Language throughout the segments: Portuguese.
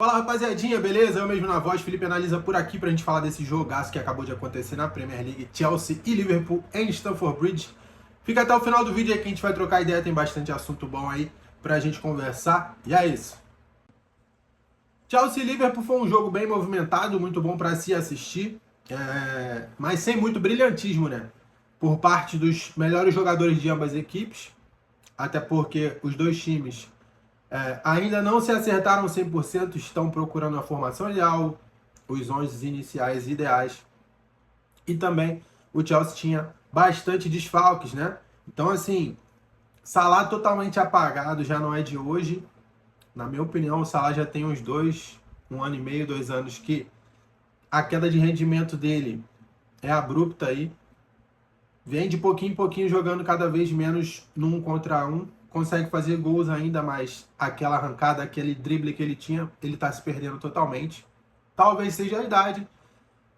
Fala rapaziadinha, beleza? Eu mesmo na voz, Felipe Analisa por aqui pra gente falar desse jogaço que acabou de acontecer na Premier League, Chelsea e Liverpool em Stamford Bridge. Fica até o final do vídeo aí que a gente vai trocar ideia, tem bastante assunto bom aí pra gente conversar, e é isso. Chelsea e Liverpool foi um jogo bem movimentado, muito bom pra se assistir, mas sem muito brilhantismo, né? Por parte dos melhores jogadores de ambas as equipes, até porque os dois times ainda não se acertaram 100%, estão procurando a formação ideal, os 11 iniciais ideais. E também o Chelsea tinha bastante desfalques, né? Então, assim, Salah totalmente apagado já não é de hoje. Na minha opinião, o Salah já tem uns 1 ano e meio, 2 anos que a queda de rendimento dele é abrupta aí. Vem de pouquinho em pouquinho jogando cada vez menos no 1 contra 1. Consegue fazer gols ainda, mas aquela arrancada, aquele drible que ele tinha, ele tá se perdendo totalmente. Talvez seja a idade,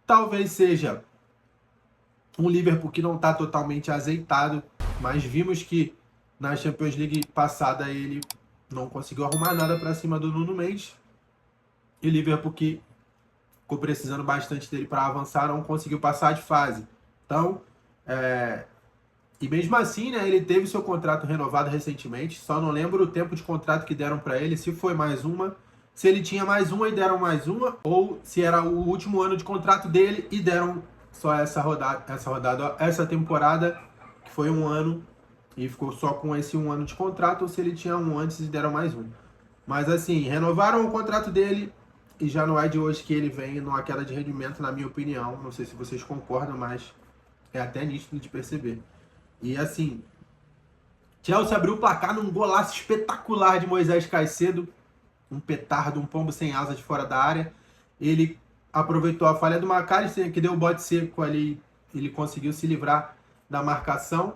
talvez seja um Liverpool que não tá totalmente azeitado, mas vimos que na Champions League passada ele não conseguiu arrumar nada para cima do Nuno Mendes. E Liverpool que ficou precisando bastante dele para avançar, não conseguiu passar de fase. Então, e mesmo assim, né, ele teve seu contrato renovado recentemente, só não lembro o tempo de contrato que deram para ele, se foi mais uma, se ele tinha mais uma e deram mais uma, ou se era o último ano de contrato dele e deram só essa temporada, que foi 1 ano, e ficou só com esse 1 ano de contrato, ou se ele tinha um antes e deram mais um. Mas assim, renovaram o contrato dele, e já não é de hoje que ele vem numa queda de rendimento, na minha opinião. Não sei se vocês concordam, mas é até nítido de perceber. E assim, Chelsea abriu o placar num golaço espetacular de Moisés Caicedo, um petardo, um pombo sem asa de fora da área. Ele aproveitou a falha do McAllister, que deu o bote seco ali, ele conseguiu se livrar da marcação.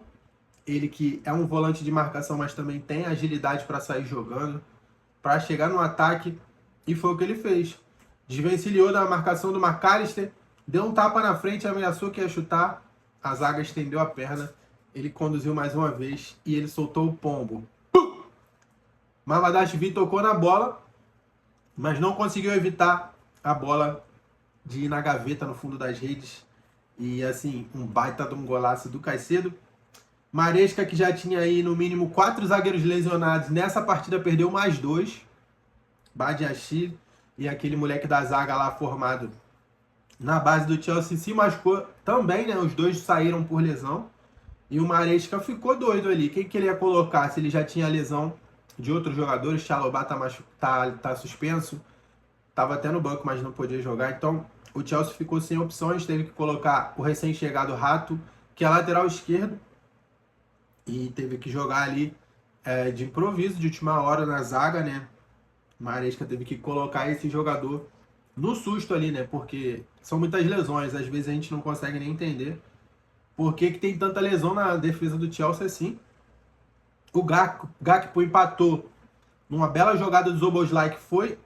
Ele que é um volante de marcação, mas também tem agilidade para sair jogando, para chegar no ataque, e foi o que ele fez. Desvencilhou da marcação do McAllister, deu um tapa na frente, ameaçou que ia chutar, a zaga estendeu a perna, ele conduziu mais uma vez e ele soltou o pombo. Mamardashvili tocou na bola, mas não conseguiu evitar a bola de ir na gaveta no fundo das redes. E assim, um baita de um golaço do Caicedo. Maresca, que já tinha aí no mínimo 4 zagueiros lesionados, nessa partida perdeu mais 2. Badiashile e aquele moleque da zaga lá formado na base do Chelsea se machucou também, né? Os dois saíram por lesão. E o Maresca ficou doido ali. Quem que ele ia colocar se ele já tinha lesão de outros jogadores? Chalobah tá suspenso. Tava até no banco, mas não podia jogar. Então o Chelsea ficou sem opções. Teve que colocar o recém-chegado Rato, que é lateral esquerdo. E teve que jogar ali de improviso, de última hora na zaga, né? Maresca teve que colocar esse jogador no susto ali, né? Porque são muitas lesões. Às vezes a gente não consegue nem entender por que tem tanta lesão na defesa do Chelsea assim. O Gakpo empatou numa bela jogada do Szoboszlai, que foi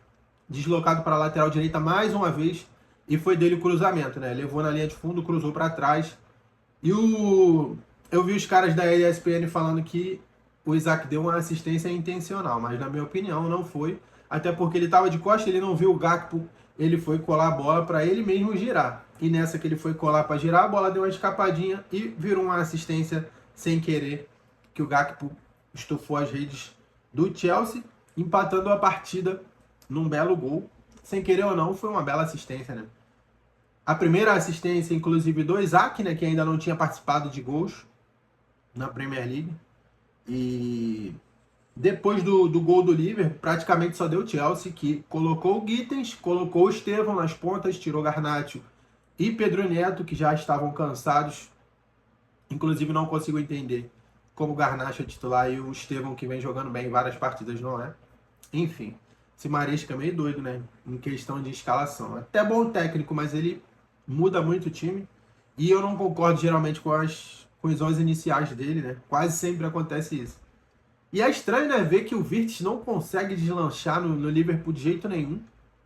deslocado para a lateral direita mais uma vez. E foi dele o cruzamento, né? Levou na linha de fundo, cruzou para trás. E eu vi os caras da ESPN falando que o Isaac deu uma assistência intencional, mas na minha opinião não foi. Até porque ele estava de costas, ele não viu o Gakpo, ele foi colar a bola para ele mesmo girar. E nessa que ele foi colar para girar, a bola deu uma escapadinha e virou uma assistência sem querer, que o Gakpo estufou as redes do Chelsea, empatando a partida num belo gol. Sem querer ou não, foi uma bela assistência, né? A primeira assistência, inclusive, do Isaac, né, que ainda não tinha participado de gols na Premier League. E depois do gol do Liverpool, praticamente só deu o Chelsea, que colocou o Gittens, colocou o Estevão nas pontas, tirou Garnacho e Pedro Neto, que já estavam cansados. Inclusive, não consigo entender como o Garnacho é titular e o Estevão, que vem jogando bem em várias partidas, não é. Enfim, esse Maresca é meio doido, né? Em questão de escalação. Até bom técnico, mas ele muda muito o time. E eu não concordo geralmente com os 11 iniciais dele, né? Quase sempre acontece isso. E é estranho, né? Ver que o Wirtz não consegue deslanchar no Liverpool de jeito nenhum.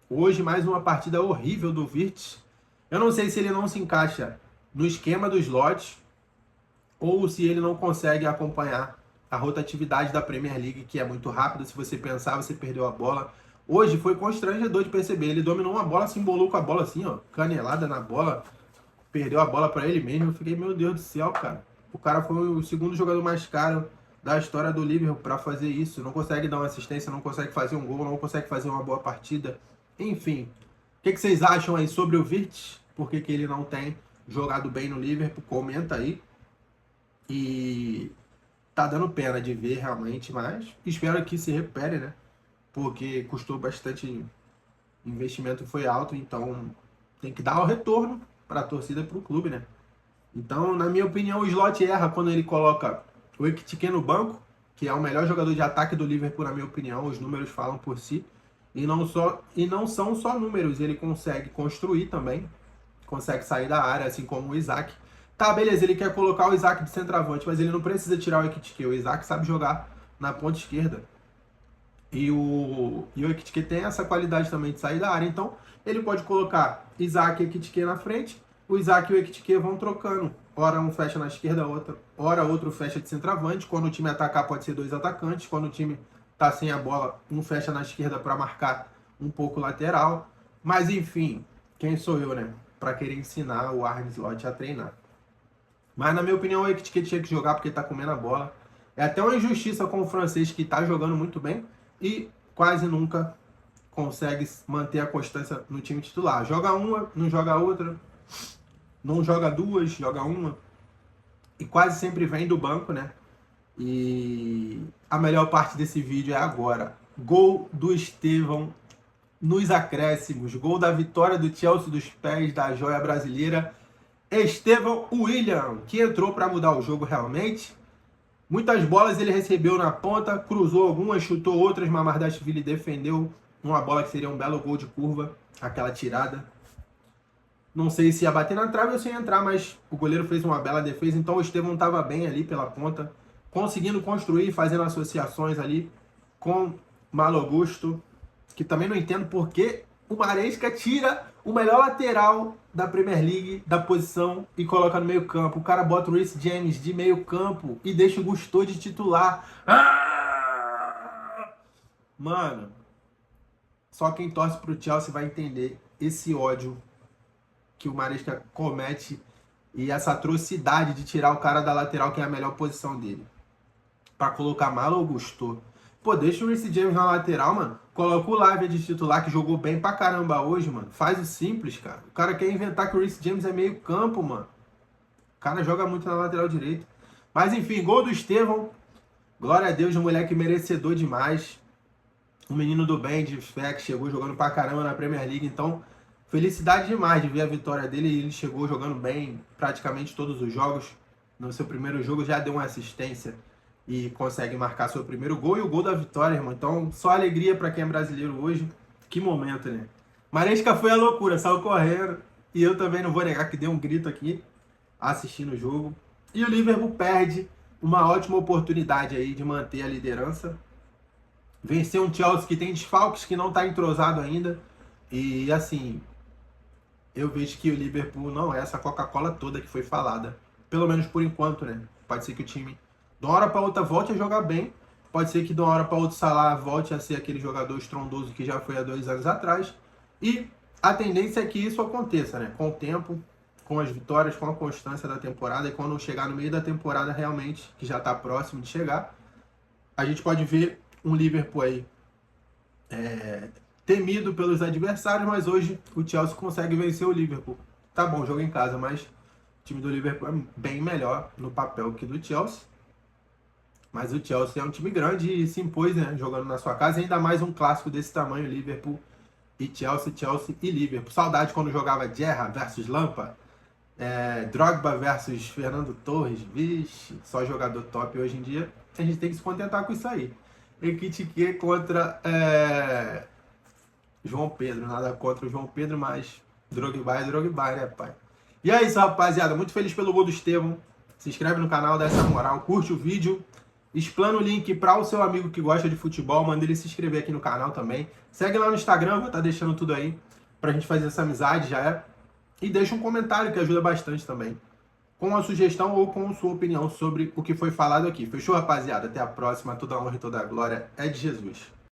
Hoje, mais uma partida horrível do Wirtz. Eu não sei se ele não se encaixa no esquema dos lotes ou se ele não consegue acompanhar a rotatividade da Premier League, que é muito rápida. Se você pensar, você perdeu a bola. Hoje foi constrangedor de perceber. Ele dominou uma bola, se embolou com a bola assim, ó, canelada na bola, perdeu a bola para ele mesmo. Eu fiquei, meu Deus do céu, cara. O cara foi o segundo jogador mais caro da história do Liverpool para fazer isso. Não consegue dar uma assistência, não consegue fazer um gol, não consegue fazer uma boa partida. Enfim, o que vocês acham aí sobre o Wirtz? Por que ele não tem jogado bem no Liverpool? Comenta aí. E tá dando pena de ver realmente, mas espero que se recupere, né? Porque custou bastante, investimento foi alto, então tem que dar o retorno para a torcida e para o clube, né? Então, na minha opinião, o Slot erra quando ele coloca o Ekitike no banco, que é o melhor jogador de ataque do Liverpool, na minha opinião. Os números falam por si. E não são só números, ele consegue construir também, consegue sair da área, assim como o Isaac. Tá, beleza, ele quer colocar o Isaac de centroavante, mas ele não precisa tirar o Ekitike. O Isaac sabe jogar na ponta esquerda. E o Ekitike tem essa qualidade também de sair da área. Então, ele pode colocar Isaac e Ekitike na frente. O Isaac e o Ekitike vão trocando. Ora um fecha na esquerda, ora outro fecha de centroavante. Quando o time atacar, pode ser dois atacantes. Quando o time tá sem a bola, um fecha na esquerda para marcar um pouco lateral. Mas, enfim, quem sou eu, né? Para querer ensinar o Arne Slot a treinar. Mas, na minha opinião, o Ekitike tinha que jogar porque tá comendo a bola. É até uma injustiça com o francês, que tá jogando muito bem e quase nunca consegue manter a constância no time titular. Joga uma, não joga outra, não joga duas, joga uma, e quase sempre vem do banco, né? E a melhor parte desse vídeo é agora. Gol do Estevão nos acréscimos, gol da vitória do Chelsea dos pés da joia brasileira, Estevão William, que entrou para mudar o jogo realmente. Muitas bolas ele recebeu na ponta, cruzou algumas, chutou outras, Mamardashvili defendeu uma bola que seria um belo gol de curva, aquela tirada. Não sei se ia bater na trave ou se ia entrar, mas o goleiro fez uma bela defesa, então o Estevão estava bem ali pela ponta, conseguindo construir, fazendo associações ali com Malo Gusto, que também não entendo por que o Maresca tira o melhor lateral da Premier League da posição e coloca no meio campo. O cara bota o Reece James de meio campo e deixa o Gusto de titular. Mano, só quem torce pro Chelsea vai entender esse ódio que o Maresca comete e essa atrocidade de tirar o cara da lateral, que é a melhor posição dele, para colocar Malo ou Gusto. Pô, deixa o Reece James na lateral, mano. Coloca o Lavia de titular, que jogou bem pra caramba hoje, mano. Faz o simples, cara. O cara quer inventar que o Reece James é meio campo, mano. O cara joga muito na lateral direita. Mas enfim, gol do Estevão. Glória a Deus, um moleque merecedor demais. Um menino do bem, de fé, que chegou jogando pra caramba na Premier League. Então, felicidade demais de ver a vitória dele. Ele chegou jogando bem praticamente todos os jogos. No seu primeiro jogo já deu uma assistência e consegue marcar seu primeiro gol e o gol da vitória, irmão. Então, só alegria para quem é brasileiro hoje. Que momento, né? Maresca foi a loucura, saiu correndo. E eu também não vou negar que dei um grito aqui assistindo o jogo. E o Liverpool perde uma ótima oportunidade aí de manter a liderança. Vencer um Chelsea que tem desfalques, que não está entrosado ainda. E assim, eu vejo que o Liverpool não é essa Coca-Cola toda que foi falada. Pelo menos por enquanto, né? Pode ser que o time de uma hora para outra volte a jogar bem. Pode ser que de uma hora para outra o Salah volte a ser aquele jogador estrondoso que já foi há 2 anos atrás. E a tendência é que isso aconteça, né? Com o tempo, com as vitórias, com a constância da temporada. E quando chegar no meio da temporada realmente, que já está próximo de chegar, a gente pode ver um Liverpool aí temido pelos adversários, mas hoje o Chelsea consegue vencer o Liverpool. Tá bom, jogo em casa, mas o time do Liverpool é bem melhor no papel que do Chelsea. Mas o Chelsea é um time grande e se impôs, né, jogando na sua casa. Ainda mais um clássico desse tamanho, Liverpool e Chelsea, Chelsea e Liverpool. Saudade quando jogava Gerrard versus Lampard, Drogba versus Fernando Torres. Vixe, só jogador top. Hoje em dia a gente tem que se contentar com isso aí. Ekitike contra João Pedro. Nada contra o João Pedro, mas Drogba é Drogba, né, pai? E é isso, rapaziada. Muito feliz pelo gol do Estevão. Se inscreve no canal, dá essa moral, curte o vídeo. Explana o link para o seu amigo que gosta de futebol, manda ele se inscrever aqui no canal também. Segue lá no Instagram, vou estar deixando tudo aí pra gente fazer essa amizade, já é. E deixa um comentário que ajuda bastante também, com uma sugestão ou com sua opinião sobre o que foi falado aqui. Fechou, rapaziada? Até a próxima. Toda a honra e toda a glória é de Jesus.